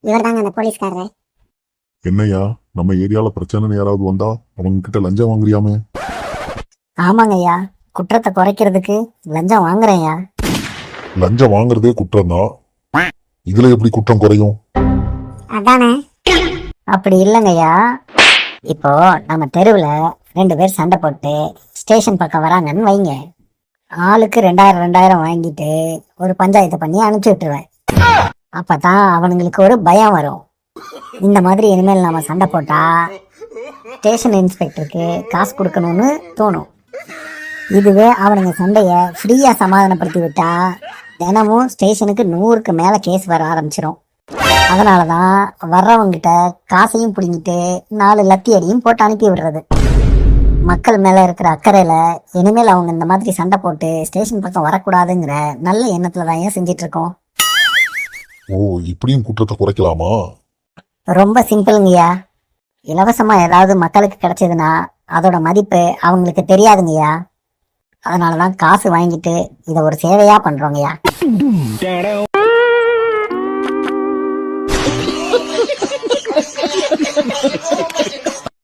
இவர் தாங்க அந்த போலீஸ்காரரு. என்னையா, நம்ம ஏரியால பிரச்சனைன்னு யாராவது வந்தா அவங்க கிட்ட லஞ்சம் வாங்குறியாமே? ஆமாங்க ஐயா, குற்றத்தை குறைக்கிறதுக்கு லஞ்சம் வாங்குறேன்யா. லஞ்சம் வாங்குறதே குற்றம் தான், இதுல எப்படி குற்றம் குறையும்? அதானே. அப்படி இல்லைங்க ஐயா, இப்போ நம்ம தெருவில் 2 பேர் சண்டை போட்டு ஸ்டேஷன் பக்கம் வராங்கன்னு வைங்க. ஆளுக்கு 2000 வாங்கிட்டு ஒரு பஞ்சாயத்து பண்ணி அனுப்பிச்சி விட்டுருவேன். அப்பதான் அவனுங்களுக்கு ஒரு பயம் வரும். இந்த மாதிரி இனிமேல் நாம சண்டை போட்டா ஸ்டேஷன் இன்ஸ்பெக்டருக்கு காசு கொடுக்கணும்னு தோணும். இதுவே அவனுங்க சண்டைய ஃப்ரீயா சமாதானப்படுத்தி விட்டா தினமும் ஸ்டேஷனுக்கு 100க்கு மேல கேஸ் வர ஆரம்பிச்சிடும். அதனாலதான் வர்றவங்கிட்ட காசையும் பிடிங்கிட்டு 4 லத்தி அடியும் போட்டு அனுப்பி விடுறது. மக்கள் மேல இருக்கிற அக்கறையில இனிமேல் அவங்க இந்த மாதிரி சண்டை போட்டு ஸ்டேஷன் பக்கம் வரக்கூடாதுங்கிற நல்ல எண்ணத்துல தான் ஏன் செஞ்சிட்டு இருக்கோம். ஓ, இப்படியும் குற்றத்தை குறைக்கலாமா? ரொம்ப சிம்பிளுங்கய்யா. இலவசமா ஏதாவது மக்களுக்கு கிடைச்சதுன்னா அதோட மதிப்பு அவங்களுக்கு தெரியாதுங்கய்யா. அதனாலதான் காசு வாங்கிட்டு இதை ஒரு சேவையா பண்றோங்கய்யா.